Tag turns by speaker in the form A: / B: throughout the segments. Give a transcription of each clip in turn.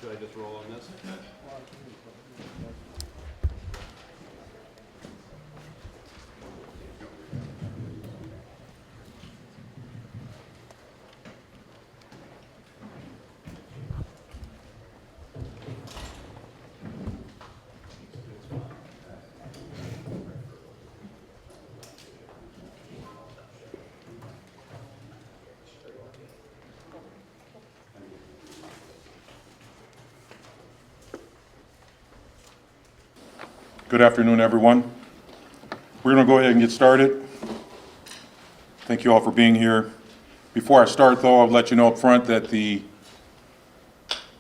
A: Should I just roll on this?
B: Good afternoon, everyone. We're going to go ahead and get started. Thank you all for being here. Before I start, though, I'll let you know up front that the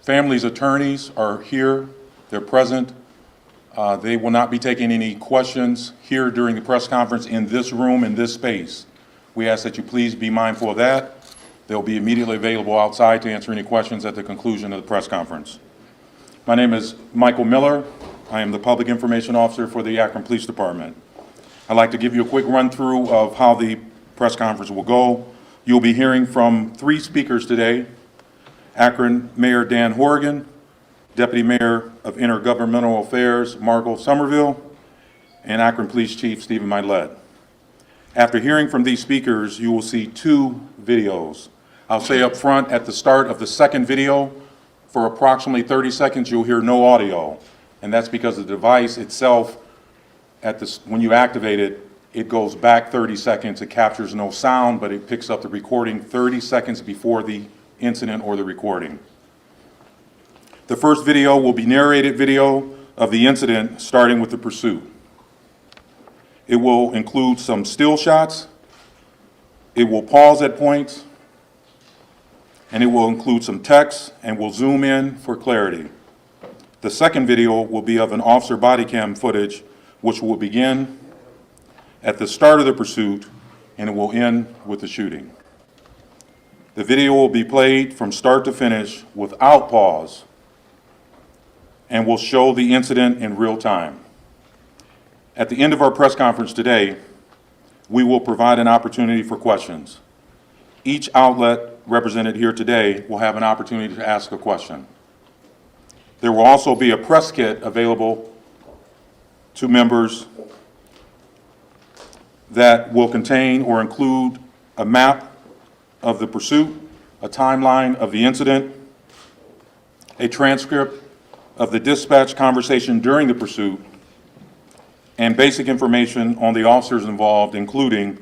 B: family's attorneys are here. They're present. They will not be taking any questions here during the press conference in this room, in this space. We ask that you please be mindful of that. They'll be immediately available outside to answer any questions at the conclusion of the press conference. My name is Michael Miller. I am the Public Information Officer for the Akron Police Department. I'd like to give you a quick run-through of how the press conference will go. You'll be hearing from three speakers today: Akron Mayor Dan Horgan, Deputy Mayor of Intergovernmental Affairs Margot Somerville, and Akron Police Chief Stephen Milet. After hearing from these speakers, you will see two videos. I'll say up front, at the start of the second video, for approximately 30 seconds, you'll hear no audio. And that's because the device itself, when you activate it, it goes back 30 seconds. It captures no sound, but it picks up the recording 30 seconds before the incident or the recording. The first video will be narrated video of the incident, starting with the pursuit. It will include some still shots. It will pause at points, and it will include some text, and will zoom in for clarity. The second video will be of an officer body cam footage, which will begin at the start of the pursuit, and it will end with the shooting. The video will be played from start to finish without pause, and will show the incident in real time. At the end of our press conference today, we will provide an opportunity for questions. Each outlet represented here today will have an opportunity to ask a question. There will also be a press kit available to members that will contain or include a map of the pursuit, a timeline of the incident, a transcript of the dispatch conversation during the pursuit, and basic information on the officers involved, including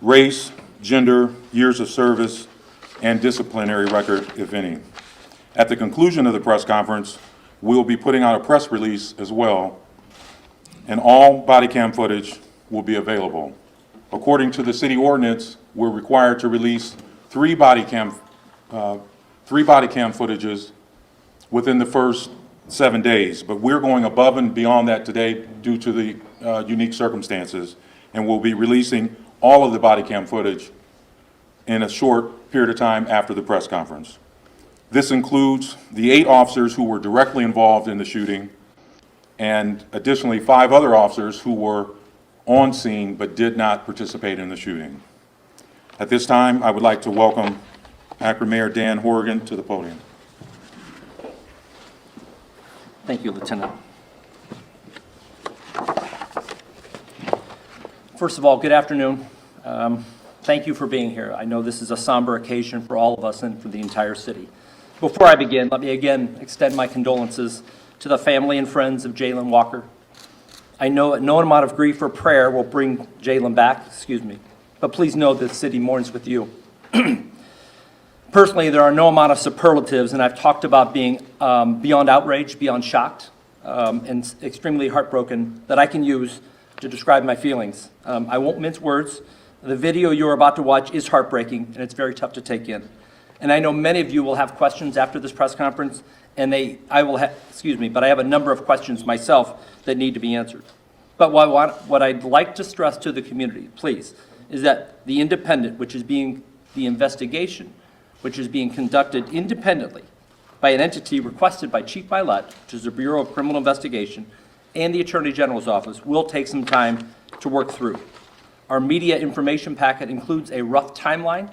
B: race, gender, years of service, and disciplinary record, if any. At the conclusion of the press conference, we'll be putting out a press release as well, and all body cam footage will be available. According to the city ordinance, we're required to release three body cam footages within the first 7 days, but we're going above and beyond that today due to the unique circumstances, and we'll be releasing all of the body cam footage in a short period of time after the press conference. This includes the 8 officers who were directly involved in the shooting, and additionally 5 other officers who were on scene but did not participate in the shooting. At this time, I would like to welcome Akron Mayor Dan Horgan to the podium.
C: Thank you, Lieutenant. First of all, good afternoon. Thank you for being here. I know this is a somber occasion for all of us and for the entire city. Before I begin, let me again extend my condolences to the family and friends of Jayland Walker. I know that no amount of grief or prayer will bring Jalen back, but please know that the city mourns with you. Personally, there are no amount of superlatives, and I've talked about being beyond outraged, beyond shocked, and extremely heartbroken that I can use to describe my feelings. I won't mince words. The video you're about to watch is heartbreaking, and it's very tough to take in. And I know many of you will have questions after this press conference, and but I have a number of questions myself that need to be answered. But what I'd like to stress to the community, please, is that the independent, the investigation, which is being conducted independently by an entity requested by Chief Milet, which is the Bureau of Criminal Investigation, and the Attorney General's office, will take some time to work through. Our media information packet includes a rough timeline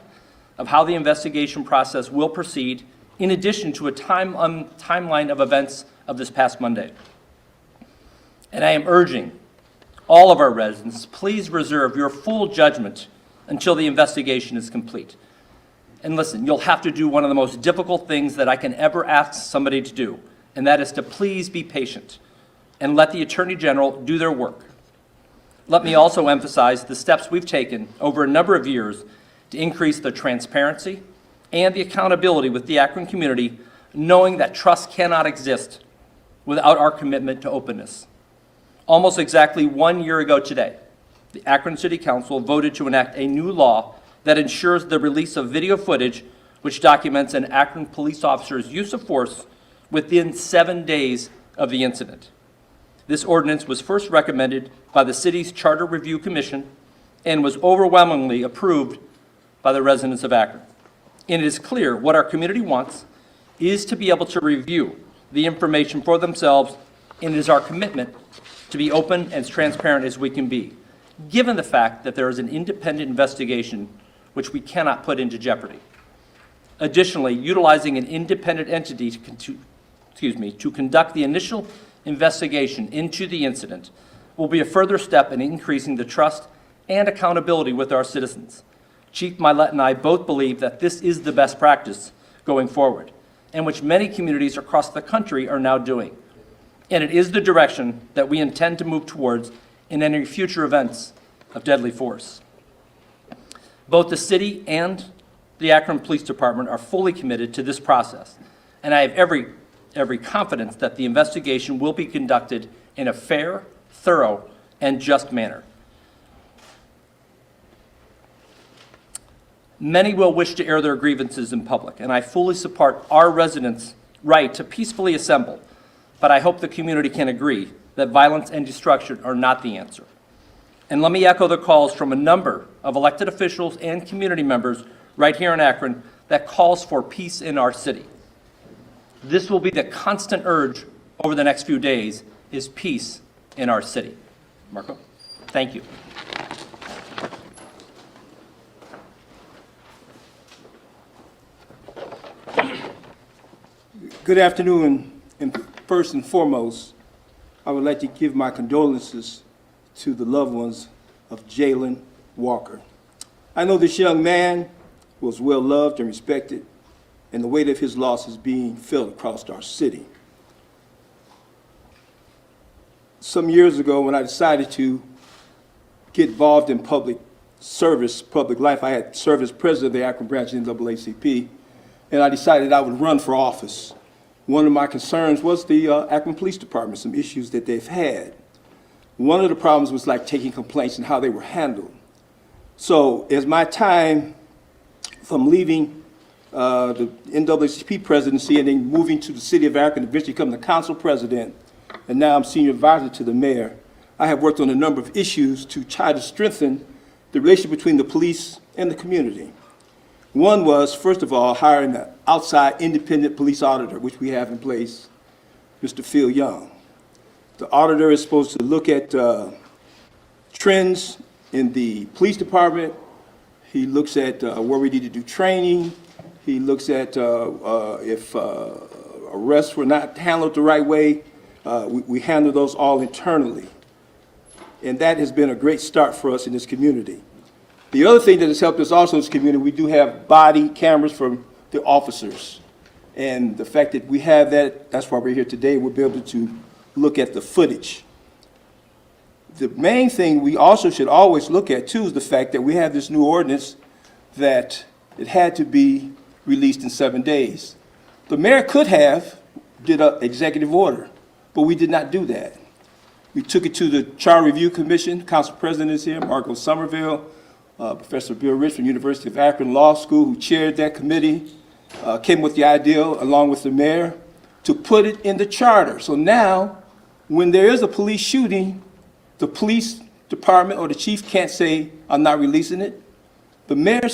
C: of how the investigation process will proceed in addition to a timeline of events of this past Monday. And I am urging all of our residents, please reserve your full judgment until the investigation is complete. And listen, you'll have to do one of the most difficult things that I can ever ask somebody to do, and that is to please be patient and let the Attorney General do their work. Let me also emphasize the steps we've taken over a number of years to increase the transparency and the accountability with the Akron community, knowing that trust cannot exist without our commitment to openness. Almost exactly 1 year ago today, the Akron City Council voted to enact a new law that ensures the release of video footage which documents an Akron police officer's use of force within 7 days of the incident. This ordinance was first recommended by the city's Charter Review Commission and was overwhelmingly approved by the residents of Akron. And it is clear what our community wants is to be able to review the information for themselves, and it is our commitment to be open and as transparent as we can be, given the fact that there is an independent investigation which we cannot put into jeopardy. Additionally, utilizing an independent entity to conduct the initial investigation into the incident will be a further step in increasing the trust and accountability with our citizens. Chief Milet and I both believe that this is the best practice going forward, and which many communities across the country are now doing. And it is the direction that we intend to move towards in any future events of deadly force. Both the city and the Akron Police Department are fully committed to this process, and I have every confidence that the investigation will be conducted in a fair, thorough, and just manner. Many will wish to air their grievances in public, and I fully support our residents' right to peacefully assemble, but I hope the community can agree that violence and destruction are not the answer. And let me echo the calls from a number of elected officials and community members right here in Akron that calls for peace in our city. This will be the constant urge over the next few days, is peace in our city. Marco, thank you.
A: Good afternoon, and first and foremost, I would like to give my condolences to the loved ones of Jayland Walker. I know this young man was well loved and respected, and the weight of his loss is being felt across our city. Some years ago, when I decided to get involved in public service, public life, I had served as president of the Akron branch of the NAACP, and I decided I would run for office. One of my concerns was the Akron Police Department, some issues that they've had. One of the problems was like taking complaints and how they were handled. So as my time from leaving the NAACP presidency and then moving to the city of Akron, eventually becoming the council president, and now I'm senior advisor to the mayor, I have worked on a number of issues to try to strengthen the relationship between the police and the community. One was, first of all, hiring an outside independent police auditor, which we have in place, Mr. Phil Young. The auditor is supposed to look at trends in the police department. He looks at where we need to do training. He looks at if arrests were not handled the right way. We handle those all internally. And that has been a great start for us in this community. The other thing that has helped us also in this community, we do have body cameras from the officers. And the fact that we have that, that's why we're here today. We'll be able to look at the footage. The main thing we also should always look at, too, is the fact that we have this new ordinance that it had to be released in 7 days. The mayor could have did an executive order, but we did not do that. We took it to the Charter Review Commission. Council President is here, Marco Somerville. Professor Bill Rich from University of Akron Law School, who chaired that committee, came with the idea, along with the mayor, to put it in the charter. So now, when there is a police shooting, the police department or the chief can't say, I'm not releasing it. The mayor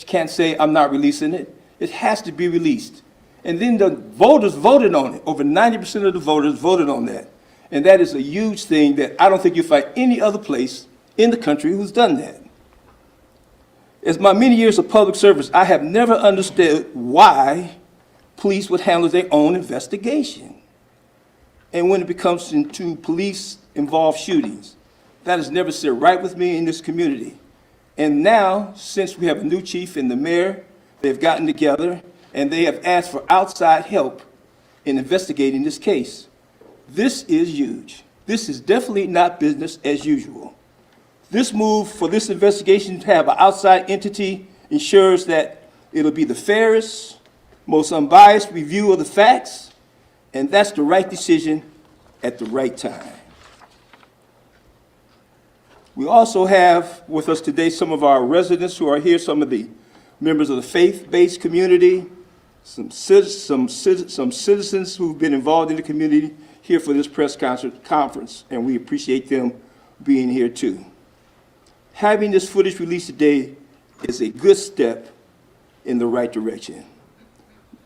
A: can't say, I'm not releasing it. It has to be released. And then the voters voted on it. Over 90% of the voters voted on that. And that is a huge thing that I don't think you'll find any other place in the country who's done that. As my many years of public service, I have never understood why police would handle their own investigation. And when it becomes into police-involved shootings, that has never sit right with me in this community. And now, since we have a new chief and the mayor, they've gotten together and they have asked for outside help in investigating this case. This is huge. This is definitely not business as usual. This move for this investigation to have an outside entity ensures that it'll be the fairest, most unbiased review of the facts, and that's the right decision at the right time. We also have with us today some of our residents who are here, some of the members of the faith-based community, some citizens who've been involved in the community here for this press conference, and we appreciate them being here too. Having this footage released today is a good step in the right direction.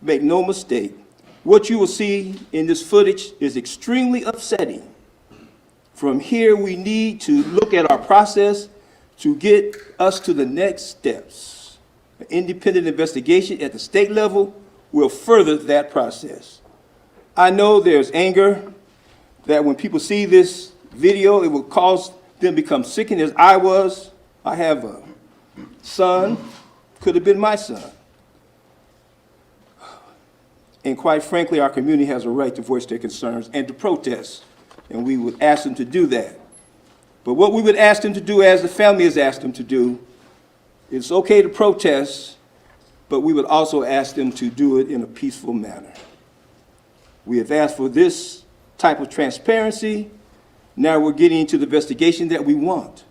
A: Make no mistake, what you will see in this footage is extremely upsetting. From here, we need to look at our process to get us to the next steps. An independent investigation at the state level will further that process. I know there's anger that when people see this video, it will cause them to become sickened as I was. I have a son, could have been my son. And quite frankly, our community has a right to voice their concerns and to protest, and we would ask them to do that. But what we would ask them to do, as the family has asked them to do, it's okay to protest, but we would also ask them to do it in a peaceful manner. We have asked for this type of transparency. Now we're getting into the investigation that we want.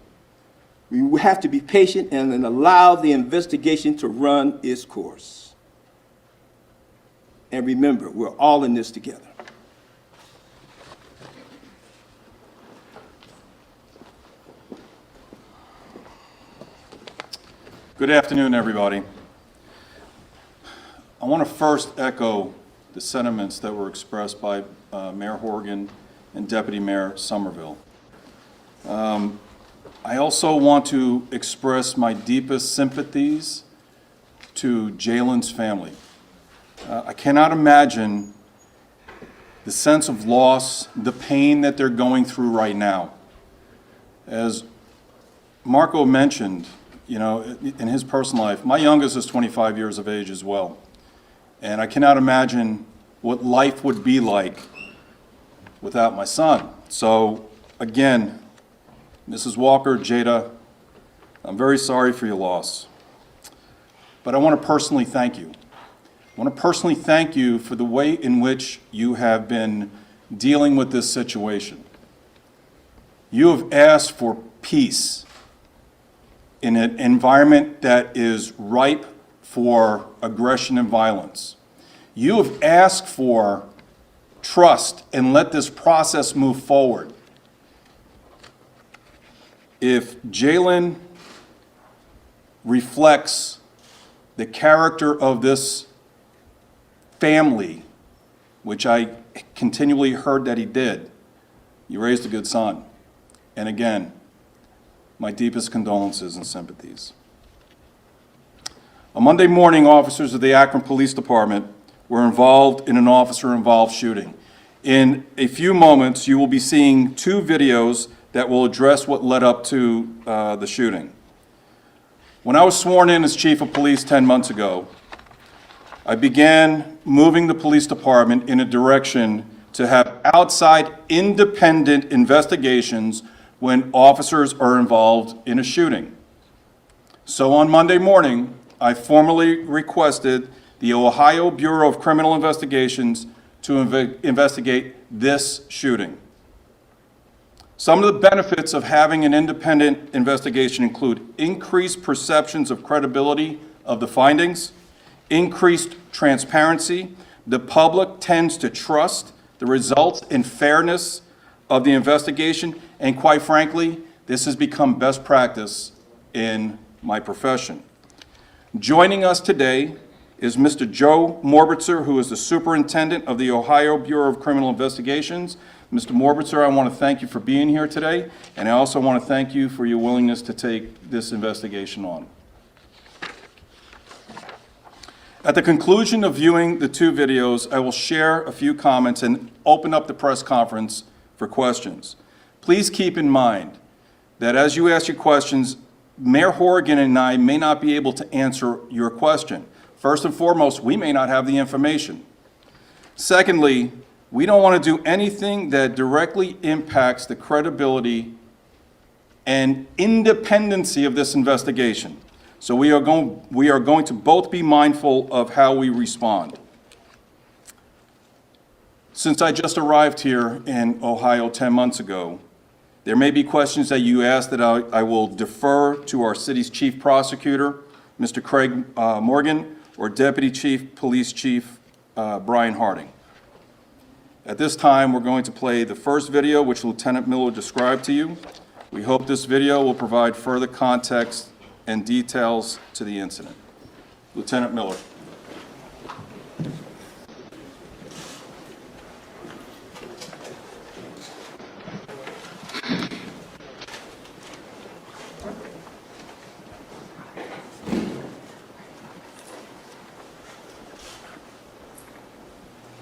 A: We have to be patient and then allow the investigation to run its course. And remember, we're all in this together.
D: Good afternoon, everybody. I want to first echo the sentiments that were expressed by Mayor Horgan and Deputy Mayor Somerville. I also want to express my deepest sympathies to Jalen's family. I cannot imagine the sense of loss, the pain that they're going through right now. As Marco mentioned, you know, in his personal life, my youngest is 25 years of age as well. And I cannot imagine what life would be like without my son. So again, Mrs. Walker, Jada, I'm very sorry for your loss. But I want to personally thank you. I want to personally thank you for the way in which you have been dealing with this situation. You have asked for peace in an environment that is ripe for aggression and violence. You have asked for trust and let this process move forward. If Jalen reflects the character of this family, which I continually heard that he did, you raised a good son. And again, my deepest condolences and sympathies. On Monday morning, officers of the Akron Police Department were involved in an officer-involved shooting. In a few moments, you will be seeing two videos that will address what led up to the shooting. When I was sworn in as chief of police 10 months ago, I began moving the police department in a direction to have outside independent investigations when officers are involved in a shooting. So on Monday morning, I formally requested the Ohio Bureau of Criminal Investigations to investigate this shooting. Some of the benefits of having an independent investigation include increased perceptions of credibility of the findings, increased transparency. The public tends to trust the results and fairness of the investigation, and quite frankly, this has become best practice in my profession. Joining us today is Mr. Joe Morbitzer, who is the superintendent of the Ohio Bureau of Criminal Investigations. Mr. Morbitzer, I want to thank you for being here today, and I also want to thank you for your willingness to take this investigation on. At the conclusion of viewing the two videos, I will share a few comments and open up the press conference for questions. Please keep in mind that as you ask your questions, Mayor Horrigan and I may not be able to answer your question. First and foremost, we may not have the information. Secondly, we don't want to do anything that directly impacts the credibility and independency of this investigation. So we are going to both be mindful of how we respond. Since I just arrived here in Ohio 10 months ago, there may be questions that you ask that I will defer to our city's chief prosecutor, Mr. Craig Morgan, or Deputy Chief Police Chief Brian Harding. At this time, we're going to play the first video, which Lieutenant Miller described to you. We hope this video will provide further context and details to the incident. Lieutenant Miller.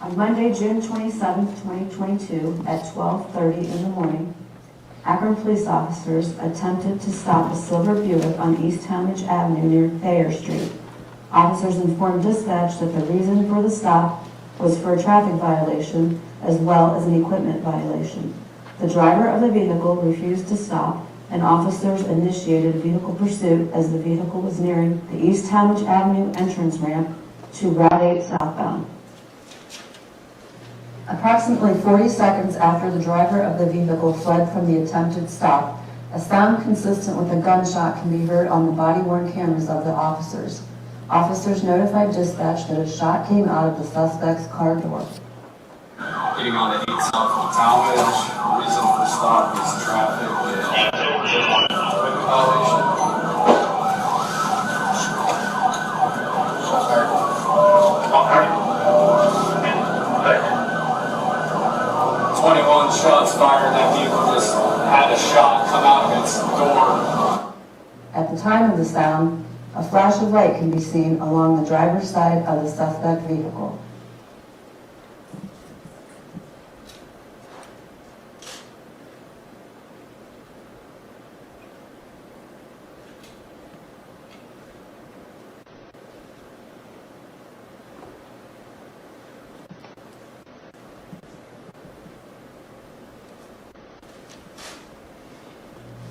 E: On Monday, June 27, 2022, at 12:30 in the morning, Akron police officers attempted to stop a silver Buick on East Talmadge Avenue near Thayer Street. Officers informed dispatch that the reason for the stop was for a traffic violation as well as an equipment violation. The driver of the vehicle refused to stop, and officers initiated a vehicle pursuit as the vehicle was nearing the East Talmadge Avenue entrance ramp to Route 8 southbound. Approximately 40 seconds after the driver of the vehicle fled from the attempted stop, a sound consistent with a gunshot can be heard on the body-worn cameras of the officers. Officers notified dispatch that a shot came out of the suspect's car door.
F: Getting on the 8 south from Talmadge, reason for stop is traffic violation. 21 shots fired. That vehicle just had a shot come out of its door.
E: At the time of the sound, a flash of light can be seen along the driver's side of the suspect vehicle.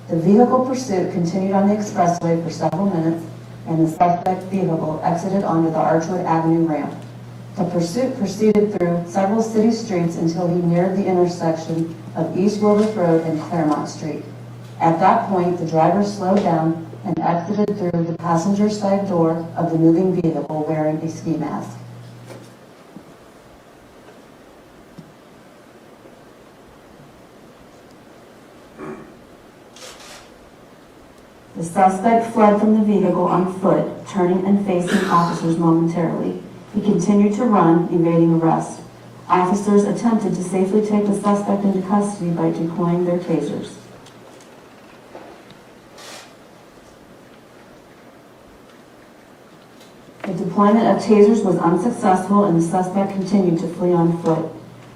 E: The vehicle pursuit continued on the expressway for several minutes, and the suspect vehicle exited onto the Archwood Avenue ramp. The pursuit proceeded through several city streets until he neared the intersection of East Wilbur Road and Claremont Street. At that point, the driver slowed down and exited through the passenger side door of the moving vehicle wearing a ski mask. The suspect fled from the vehicle on foot, turning and facing officers momentarily. He continued to run, evading arrest. Officers attempted to safely take the suspect into custody by deploying their tasers. The deployment of tasers was unsuccessful, and the suspect continued to flee on foot.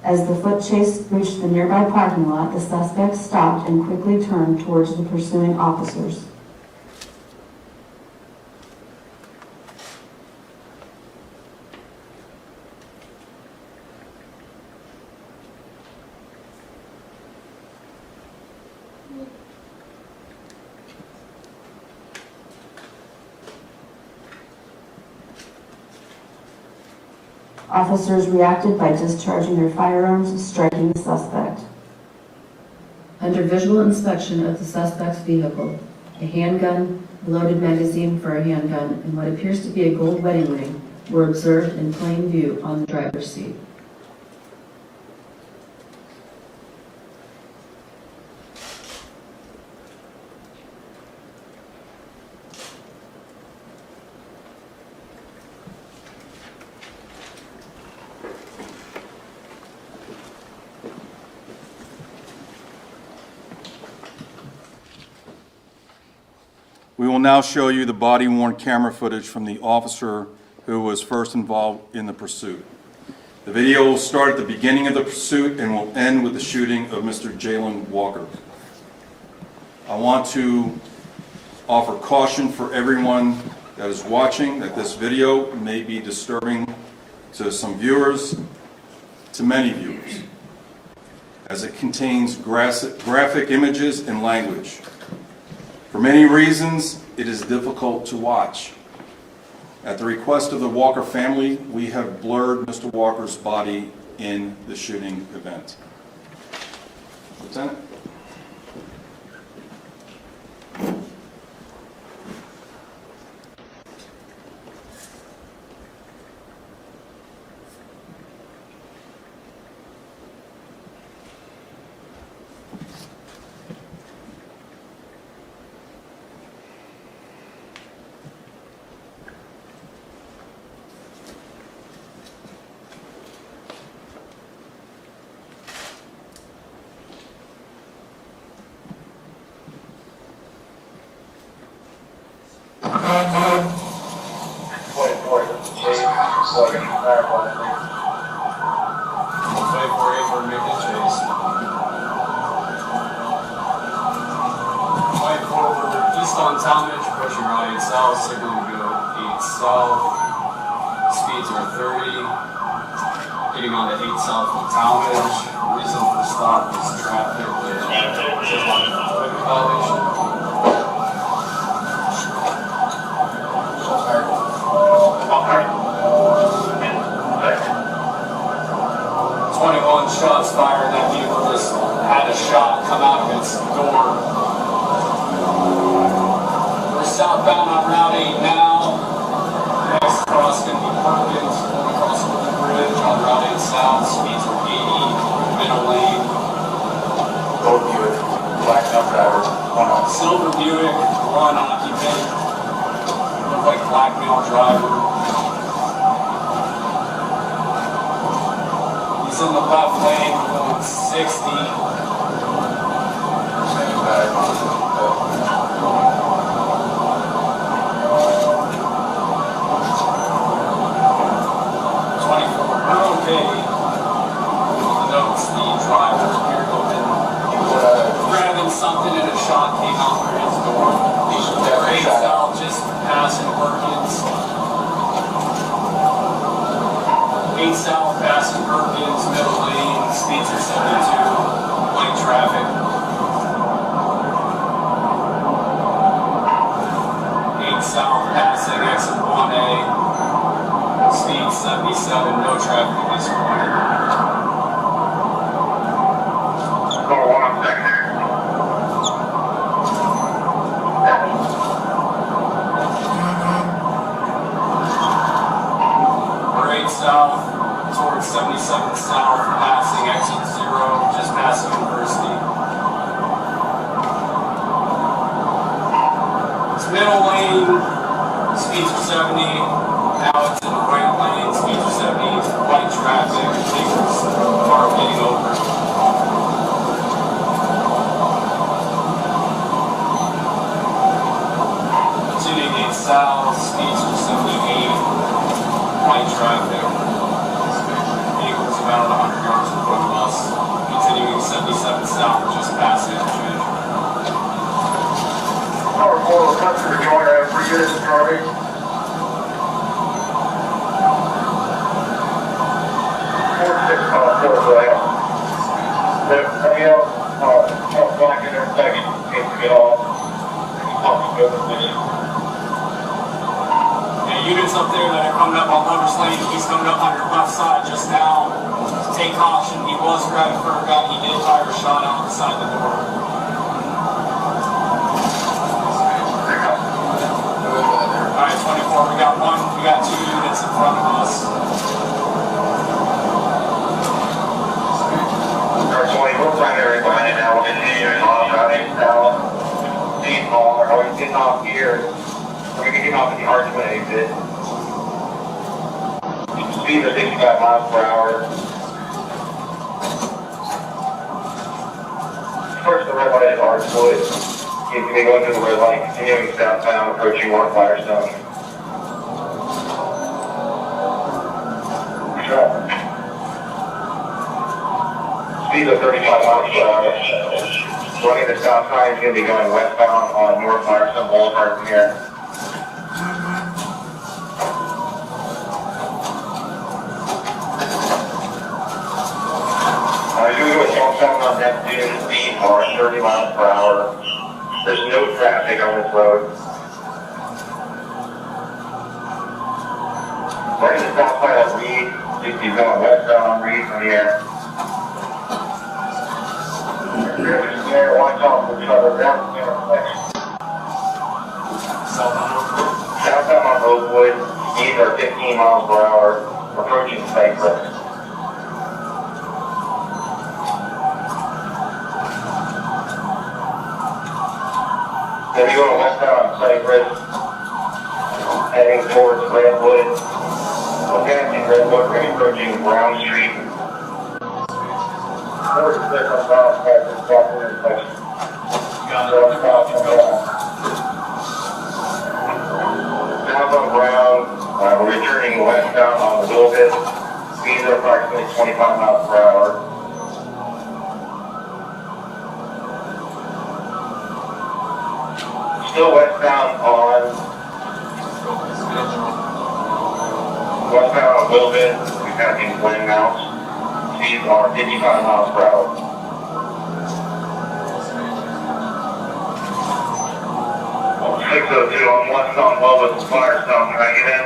E: As the foot chase reached the nearby parking lot, the suspect stopped and quickly turned towards the pursuing officers. Officers reacted by discharging their firearms, striking the suspect. Under visual inspection of the suspect's vehicle, a handgun, a loaded magazine for a handgun, and what appears to be a gold wedding ring were observed in plain view on the driver's seat.
D: We will now show you the body-worn camera footage from the officer who was first involved in the pursuit. The video will start at the beginning of the pursuit and will end with the shooting of Mr. Jayland Walker. I want to offer caution for everyone that is watching that this video may be disturbing to some viewers, to many viewers, as it contains graphic images and language. For many reasons, it is difficult to watch. At the request of the Walker family, we have blurred Mr. Walker's body in the shooting event. Lieutenant?
F: Speeds are 30, hitting on to 8 south of Talmadge. Reason for stop is traffic violation. 21 shots fired. That vehicle just had a shot come out of its door. We're southbound on Route 8 now. Next cross going to be Perkins, going across the bridge on Route 8 South. Speeds are 80, middle lane.
G: Gold Buick, black driver, one off.
F: Silver Buick, one occupant. Look like black male driver. He's in the left lane going 60. Something and a shot came out through his door. Great south, just passing Perkins. 8 south, passing Perkins, middle lane, speeds are 72, light traffic. 8 south, passing exit 1A, speed 77, no traffic at this point.
G: Car 1 on secondary.
F: South towards 77 south, passing exit 0, just passing University. It's middle lane, speeds are 70. Now it's in the right lane, speeds are 70. White traffic, vehicles are getting over. Continuing 8 south, speeds are 78. White traffic. Vehicles about 100 yards in front of us. Continuing 77 south, just past Akron.
G: Car 4 will come to the joint. I have 3 units of traffic. 4-6 car 4 go ahead. Black in there second, came to get off.
F: Units up there that are coming up on Lover's Lane, he's coming up on your left side just now. Take caution, he was grabbing for a gun, he did fire a shot out the side of the door. Alright, 24, we got 2 units in front of us.
G: We're primary line now, and then off running south. Deep bar, are we getting off here? We're getting off at the Archway exit. Speed of 65 miles per hour. First, the red light is Archwood. You can go into the red light, continuing southbound, approaching Mark Firestone. Speed of 35 miles per hour. Running the south side is going to be going westbound on North Larson Boulevard from here. You're going to go southbound on that Dune speed bar, 30 miles per hour. There's no traffic on this road. Running the south side of Reed, he's going westbound on Reed from here. Watch out for each other down the intersection. Southbound on Oakwood, speeds are 15 miles per hour, approaching Cypress. Then you're going westbound on Cypress, heading towards Redwood. We're passing Redwood, we're approaching Brown Street. South on Brown, we're returning westbound on Wilbit. Speeds are approximately 25 miles per hour. Still westbound on Wilbit. We're passing Glen Mounts. Speeds are 55 miles per hour. On 602 on westbound Wilbit, Firestone, can I get in?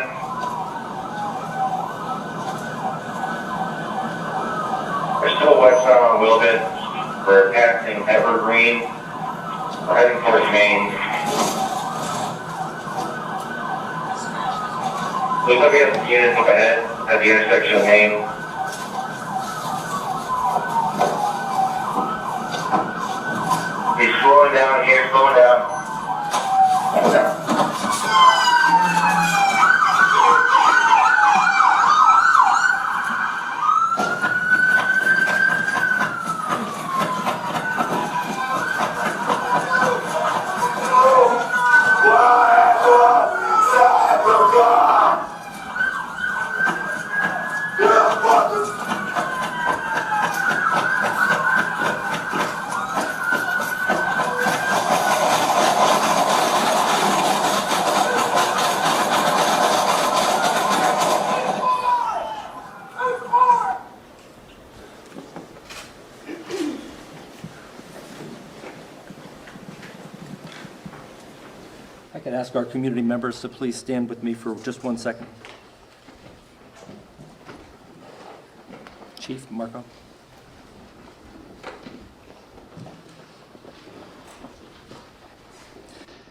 G: We're still westbound on Wilbit. We're passing Evergreen. We're heading towards Maine. Looks like we have some units up ahead at the intersection of Maine. He's slowing down here, slowing down.
C: I could ask our community members to please stand with me for just 1 second. Chief Marco.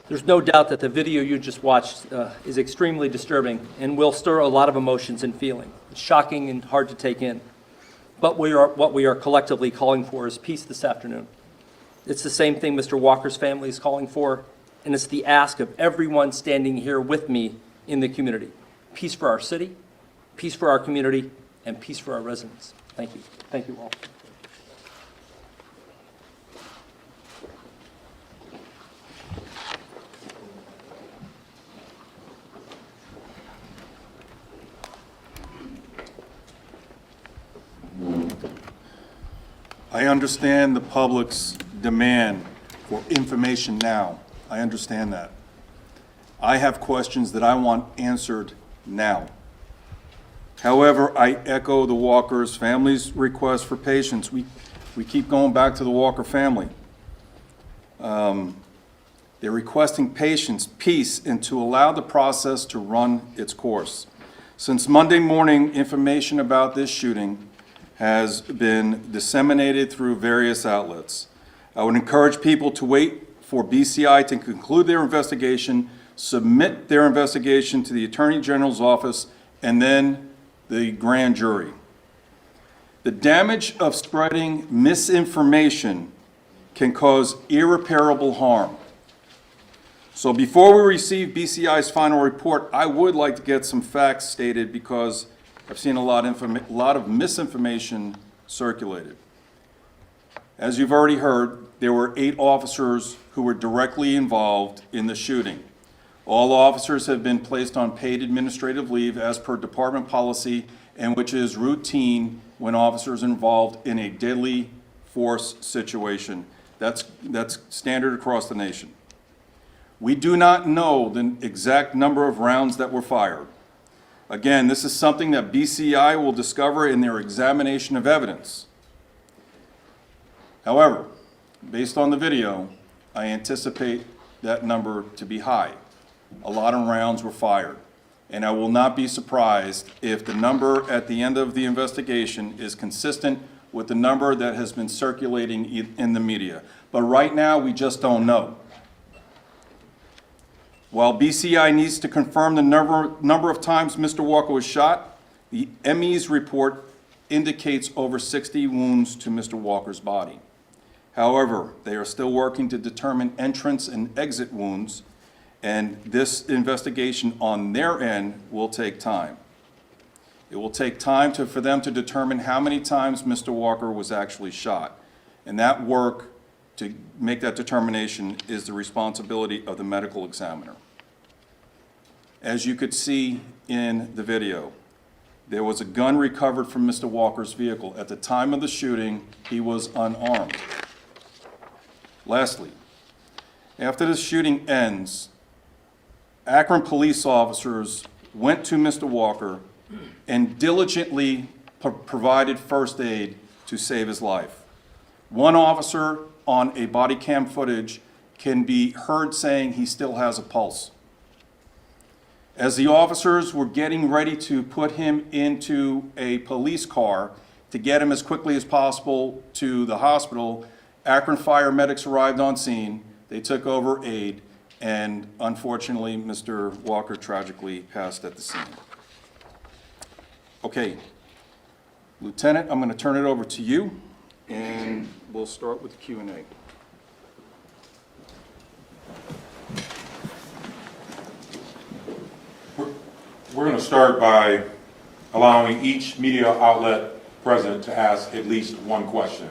C: There's no doubt that the video you just watched is extremely disturbing and will stir a lot of emotions and feeling. It's shocking and hard to take in. But what we are collectively calling for is peace this afternoon. It's the same thing Mr. Walker's family is calling for, and it's the ask of everyone standing here with me in the community. Peace for our city, peace for our community, and peace for our residents. Thank you. Thank you all.
D: I understand the public's demand for information now. I understand that. I have questions that I want answered now. However, I echo the Walker's family's request for patience. We keep going back to the Walker family. They're requesting patience, peace, and to allow the process to run its course. Since Monday morning, information about this shooting has been disseminated through various outlets. I would encourage people to wait for BCI to conclude their investigation, submit their investigation to the Attorney General's office, and then the grand jury. The damage of spreading misinformation can cause irreparable harm. So before we receive BCI's final report, I would like to get some facts stated because I've seen a lot of misinformation circulated. As you've already heard, there were 8 officers who were directly involved in the shooting. All officers have been placed on paid administrative leave as per department policy, and which is routine when officers are involved in a deadly force situation. That's standard across the nation. We do not know the exact number of rounds that were fired. Again, this is something that BCI will discover in their examination of evidence. However, based on the video, I anticipate that number to be high. A lot of rounds were fired. And I will not be surprised if the number at the end of the investigation is consistent with the number that has been circulating in the media. But right now, we just don't know. While BCI needs to confirm the number of times Mr. Walker was shot, the ME's report indicates over 60 wounds to Mr. Walker's body. However, they are still working to determine entrance and exit wounds, and this investigation on their end will take time. It will take time for them to determine how many times Mr. Walker was actually shot. And that work to make that determination is the responsibility of the medical examiner. As you could see in the video, there was a gun recovered from Mr. Walker's vehicle. At the time of the shooting, he was unarmed. Lastly, after the shooting ends, Akron police officers went to Mr. Walker and diligently provided first aid to save his life. One officer on a body cam footage can be heard saying he still has a pulse. As the officers were getting ready to put him into a police car to get him as quickly as possible to the hospital, Akron fire medics arrived on scene. They took over aid, and unfortunately, Mr. Walker tragically passed at the scene. Okay, Lieutenant, I'm going to turn it over to you, and we'll start with the Q&A.
B: We're going to start by allowing each media outlet present to ask at least one question.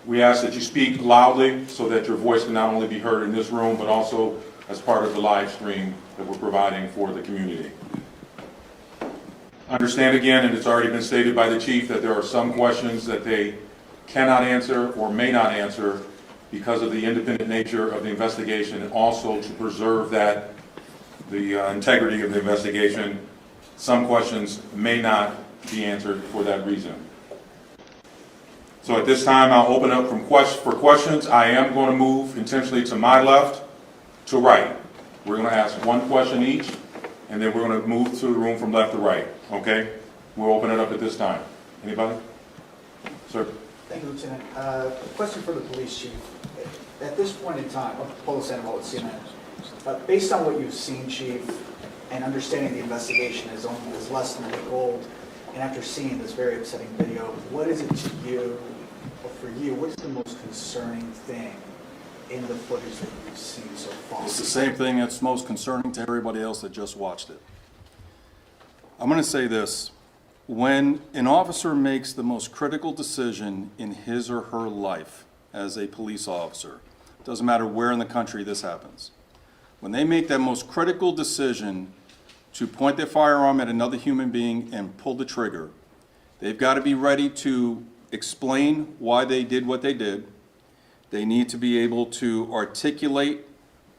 B: We ask that you speak loudly so that your voice can not only be heard in this room, but also as part of the live stream that we're providing for the community. Understand again, and it's already been stated by the chief, that there are some questions that they cannot answer or may not answer because of the independent nature of the investigation, and also to preserve the integrity of the investigation. Some questions may not be answered for that reason. So at this time, I'll open up for questions. I am going to move intentionally to my left to right. We're going to ask one question each, and then we're going to move to the room from left to right. Okay? We'll open it up at this time. Anybody? Sir?
H: Thank you, Lieutenant. A question for the police chief. At this point in time, Paul Sandoval with CNN, based on what you've seen, Chief, and understanding the investigation is less than a week old, and after seeing this very upsetting video, what is it to you, or for you, what is the most concerning thing in the footage that you've seen so far?
D: It's the same thing that's most concerning to everybody else that just watched it. I'm going to say this. When an officer makes the most critical decision in his or her life as a police officer, doesn't matter where in the country this happens, when they make that most critical decision to point their firearm at another human being and pull the trigger, they've got to be ready to explain why they did what they did. They need to be able to articulate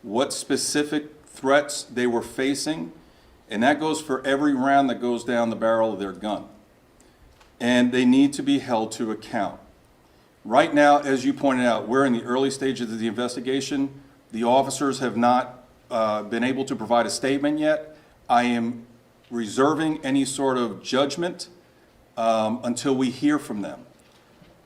D: what specific threats they were facing, and that goes for every round that goes down the barrel of their gun. And they need to be held to account. Right now, as you pointed out, we're in the early stages of the investigation. The officers have not been able to provide a statement yet. I am reserving any sort of judgment until we hear from them.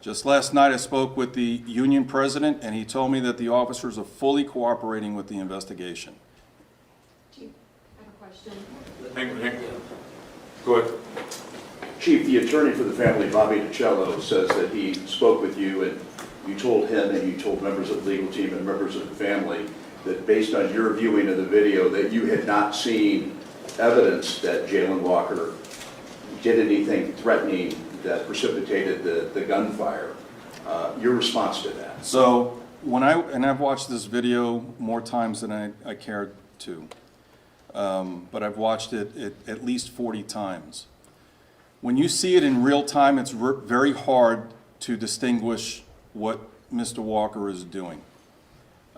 D: Just last night, I spoke with the union president, and he told me that the officers are fully cooperating with the investigation.
I: Chief, I have a question.
B: Hang on. Go ahead.
J: Chief, the attorney for the family, Bobby DiCello, says that he spoke with you and you told him and you told members of the legal team and members of the family that based on your viewing of the video that you had not seen evidence that Jayland Walker did anything threatening that precipitated the gunfire. Your response to that?
D: So I've watched this video more times than I cared to, but I've watched it at least 40 times. When you see it in real time, it's very hard to distinguish what Mr. Walker is doing.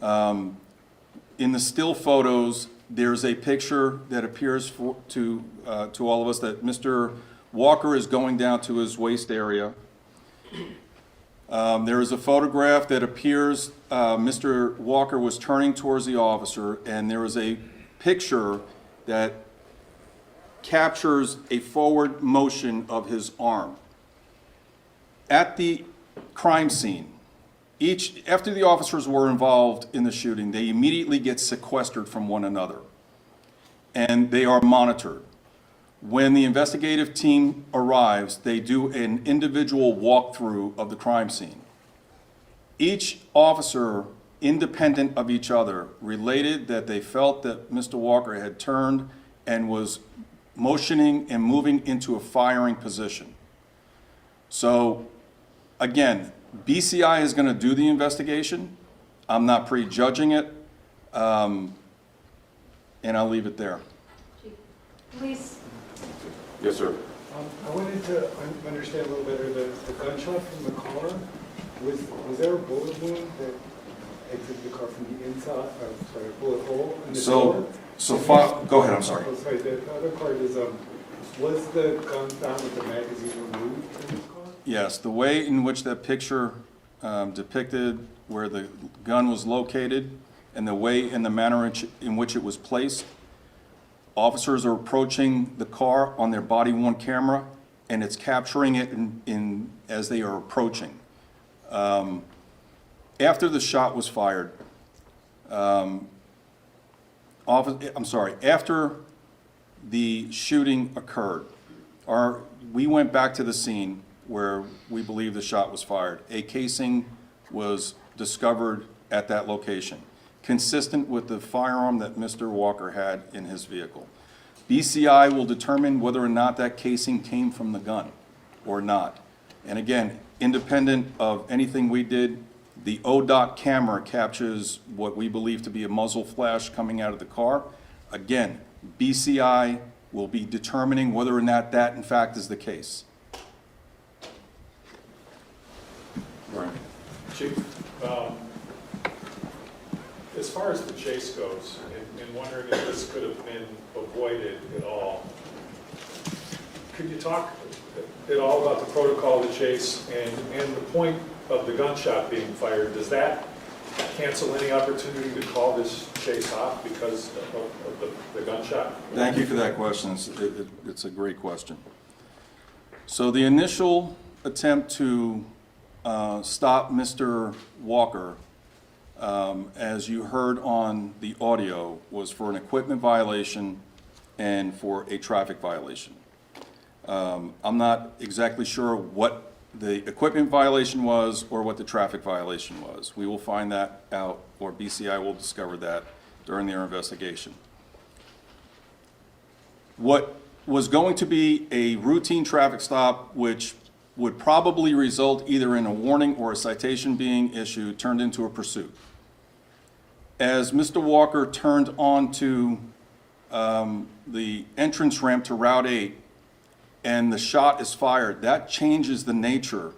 D: In the still photos, there's a picture that appears to all of us that Mr. Walker is going down to his waist area. There is a photograph that appears Mr. Walker was turning towards the officer, and there is a picture that captures a forward motion of his arm. At the crime scene, after the officers were involved in the shooting, they immediately get sequestered from one another, and they are monitored. When the investigative team arrives, they do an individual walkthrough of the crime scene. Each officer, independent of each other, related that they felt that Mr. Walker had turned and was motioning and moving into a firing position. So, again, BCI is going to do the investigation. I'm not prejudging it, and I'll leave it there.
I: Police.
B: Yes, sir.
K: I wanted to understand a little better the gunshot from the car. Was there a bullet wound that exited the car from the inside, sorry, a bullet hole in the door?
D: Go ahead, I'm sorry.
K: Oh, sorry, the other part is, was the gun found with the magazine removed from the car?
D: Yes, the way in which that picture depicted where the gun was located and the way and the manner in which it was placed, officers are approaching the car on their body-worn camera, and it's capturing it as they are approaching. After the shot was fired, after the shooting occurred, we went back to the scene where we believe the shot was fired. A casing was discovered at that location, consistent with the firearm that Mr. Walker had in his vehicle. BCI will determine whether or not that casing came from the gun or not. And again, independent of anything we did, the ODOT camera captures what we believe to be a muzzle flash coming out of the car. Again, BCI will be determining whether or not that in fact is the case.
B: Brian.
L: Chief, as far as the chase goes, and wondering if this could have been avoided at all, could you talk at all about the protocol of the chase and the point of the gunshot being fired? Does that cancel any opportunity to call this chase off because of the gunshot?
D: Thank you for that question. It's a great question. So the initial attempt to stop Mr. Walker, as you heard on the audio, was for an equipment violation and for a traffic violation. I'm not exactly sure what the equipment violation was or what the traffic violation was. We will find that out, or BCI will discover that during their investigation. What was going to be a routine traffic stop, which would probably result either in a warning or a citation being issued, turned into a pursuit. As Mr. Walker turned onto the entrance ramp to Route 8 and the shot is fired, that changes the nature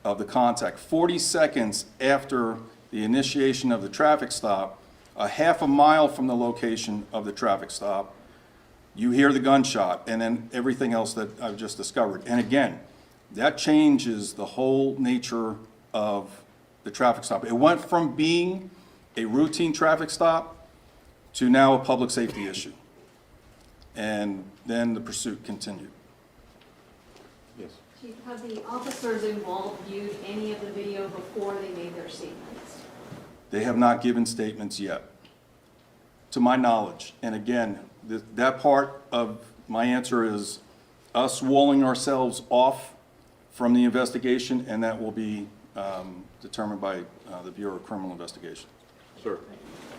D: of the contact. 40 seconds after the initiation of the traffic stop, a half a mile from the location of the traffic stop, you hear the gunshot and then everything else that I've just discovered. And again, that changes the whole nature of the traffic stop. It went from being a routine traffic stop to now a public safety issue. And then the pursuit continued.
B: Yes.
I: Chief, have the officers involved viewed any of the video before they made their statements?
D: They have not given statements yet, to my knowledge. And again, that part of my answer is us walling ourselves off from the investigation, and that will be determined by the Bureau of Criminal Investigation.
B: Sir.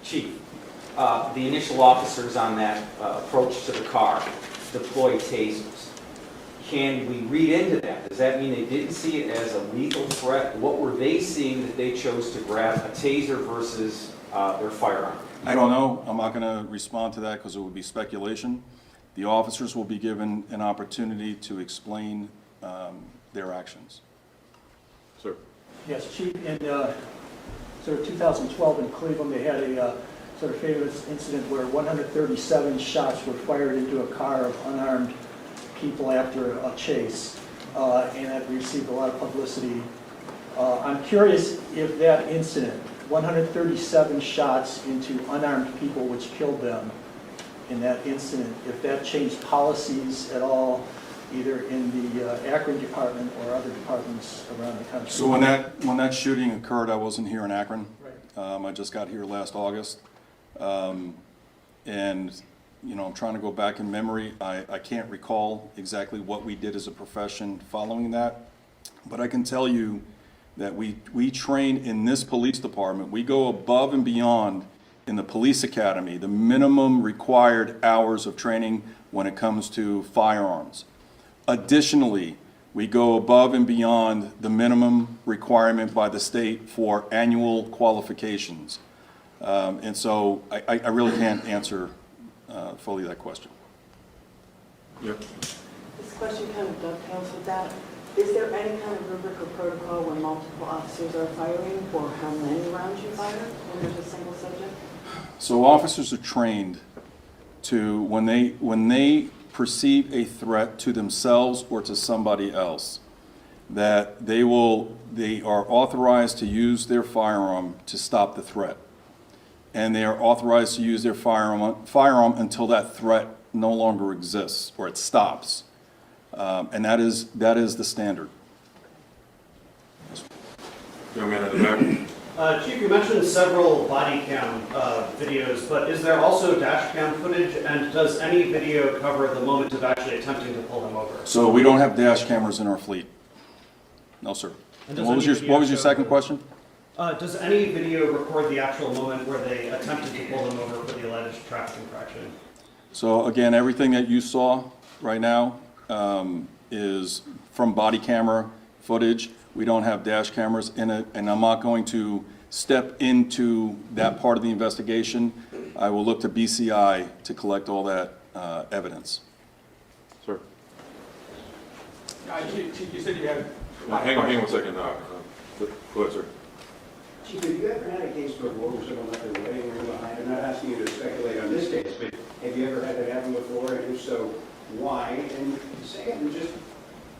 M: Chief, the initial officers on that approach to the car deployed tasers. Can we read into that? Does that mean they didn't see it as a lethal threat? What were they seeing that they chose to grab a taser versus their firearm?
D: I don't know. I'm not going to respond to that because it would be speculation. The officers will be given an opportunity to explain their actions.
B: Sir.
N: Yes, Chief, in sort of 2012 in Cleveland, they had a sort of famous incident where 137 shots were fired into a car of unarmed people after a chase, and that received a lot of publicity. I'm curious if that incident, 137 shots into unarmed people which killed them in that incident, if that changed policies at all, either in the Akron department or other departments around the country.
D: So when that shooting occurred, I wasn't here in Akron.
N: Right.
D: I just got here last August. And, you know, I'm trying to go back in memory. I can't recall exactly what we did as a profession following that. But I can tell you that we train in this police department. We go above and beyond in the police academy, the minimum required hours of training when it comes to firearms. Additionally, we go above and beyond the minimum requirement by the state for annual qualifications. And so I really can't answer fully that question.
B: Yep.
O: This question kind of dovetails with that. Is there any kind of rubric or protocol when multiple officers are firing, or how many rounds you fire when there's a single subject?
D: So officers are trained to, when they perceive a threat to themselves or to somebody else, that they are authorized to use their firearm to stop the threat. And they are authorized to use their firearm until that threat no longer exists or it stops. And that is the standard.
B: Young man in the back.
P: Chief, you mentioned several body cam videos, but is there also dash cam footage, and does any video cover the moment of actually attempting to pull him over?
D: So we don't have dash cameras in our fleet. No, sir.
P: And
D: What was your second question?
P: Does any video record the actual moment where they attempted to pull him over for the alleged traffic infraction?
D: So again, everything that you saw right now is from body camera footage. We don't have dash cameras in it, and I'm not going to step into that part of the investigation. I will look to BCI to collect all that evidence.
B: Sir.
A: Chief, you said you had...
B: Hang on 1 second. Go ahead, sir.
Q: Chief, have you ever had a case before where someone left their wedding ring behind? I'm not asking you to speculate on this case, but have you ever had that happen before, and if so, why? And second, just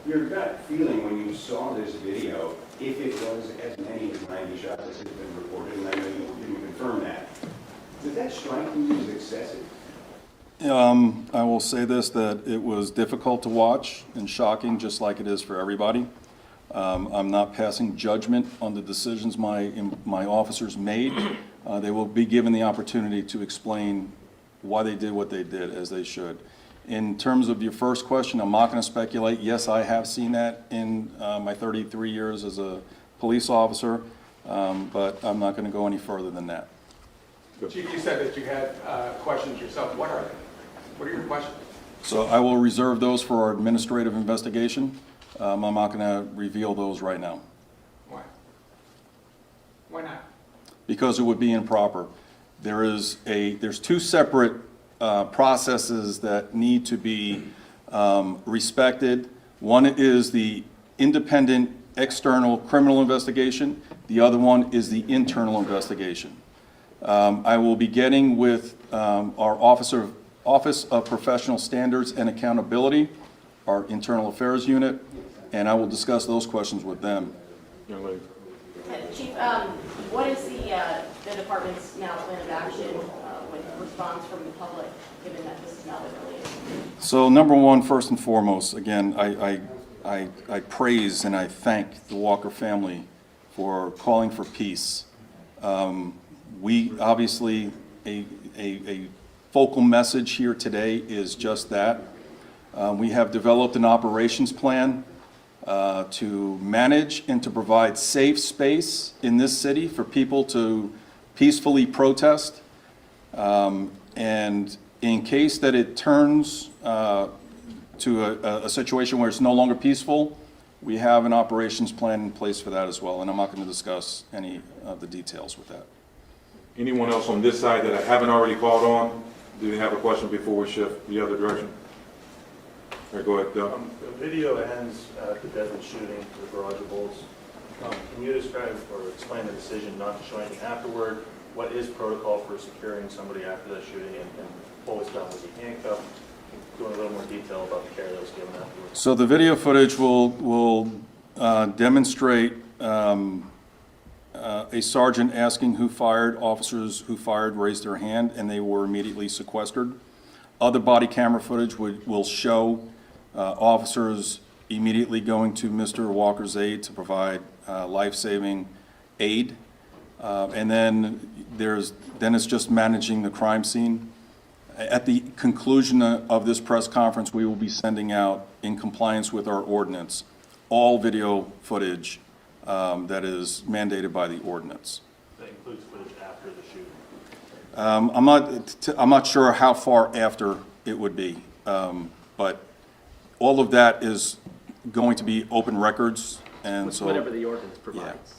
Q: your gut feeling when you saw this video, if it was as many as 90 shots as has been reported, and I know you didn't confirm that, did that strike you as excessive?
D: I will say this, that it was difficult to watch and shocking, just like it is for everybody. I'm not passing judgment on the decisions my officers made. They will be given the opportunity to explain why they did what they did, as they should. In terms of your first question, I'm not going to speculate. Yes, I have seen that in my 33 years as a police officer, but I'm not going to go any further than that.
A: Chief, you said that you had questions yourself. What are they? What are your questions?
D: So I will reserve those for our administrative investigation. I'm not going to reveal those right now.
A: Why? Why not?
D: Because it would be improper. There's two separate processes that need to be respected. One is the independent external criminal investigation. The other one is the internal investigation. I will be getting with our Office of Professional Standards and Accountability, our Internal Affairs Unit, and I will discuss those questions with them.
B: Young lady.
R: Chief, what is the department's now plan of action with response from the public, given that this is now the release?
D: So number one, first and foremost, again, I praise and I thank the Walker family for calling for peace. We obviously, a focal message here today is just that. We have developed an operations plan to manage and to provide safe space in this city for people to peacefully protest. And in case that it turns to a situation where it's no longer peaceful, we have an operations plan in place for that as well. And I'm not going to discuss any of the details with that.
B: Anyone else on this side that I haven't already called on? Do they have a question before we shift the other direction? All right, go ahead, Doug.
S: The video ends at the deadly shooting, the garage of bullets. Can you describe or explain the decision not to show anything afterward? What is protocol for securing somebody after the shooting, and what was done? Was he handcuffed? Go into a little more detail about the care that was given afterwards.
D: So the video footage will demonstrate a sergeant asking who fired. Officers who fired raised their hand, and they were immediately sequestered. Other body camera footage will show officers immediately going to Mr. Walker's aid to provide life-saving aid. And then it's just managing the crime scene. At the conclusion of this press conference, we will be sending out, in compliance with our ordinance, all video footage that is mandated by the ordinance.
S: That includes footage after the shooting.
D: I'm not sure how far after it would be, but all of that is going to be open records, and so
C: Whatever the ordinance provides.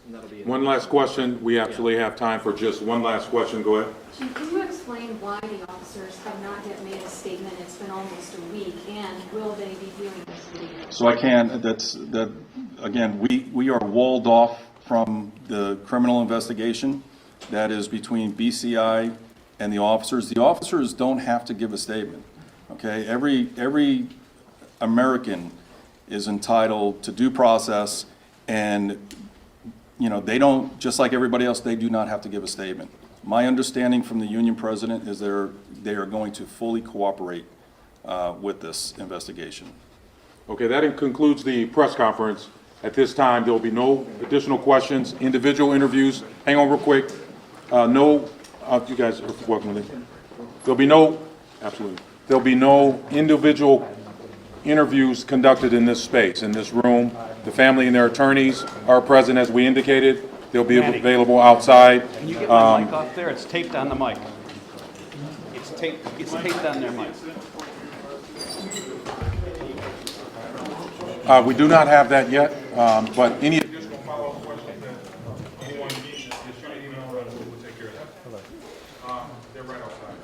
C: And that'll be
B: One last question. We actually have time for just one last question. Go ahead.
I: Chief, can you explain why the officers have not yet made a statement? It's been almost a week, and will they be viewing this video?
D: So I can. Again, we are walled off from the criminal investigation that is between BCI and the officers. The officers don't have to give a statement. Okay, every American is entitled to due process, and they don't, just like everybody else, they do not have to give a statement. My understanding from the union president is they are going to fully cooperate with this investigation.
B: Okay, that concludes the press conference. At this time, there will be no additional questions, individual interviews. Hang on real quick. You guys are welcome to leave. There'll be no individual interviews conducted in this space, in this room. The family and their attorneys are present, as we indicated. They'll be available outside.
P: Can you get my mic off there? It's taped on the mic. It's taped on their mic.
B: We do not have that yet, but any additional follow-up questions that anyone needs, just shoot an email, we'll take care of that. They're right outside.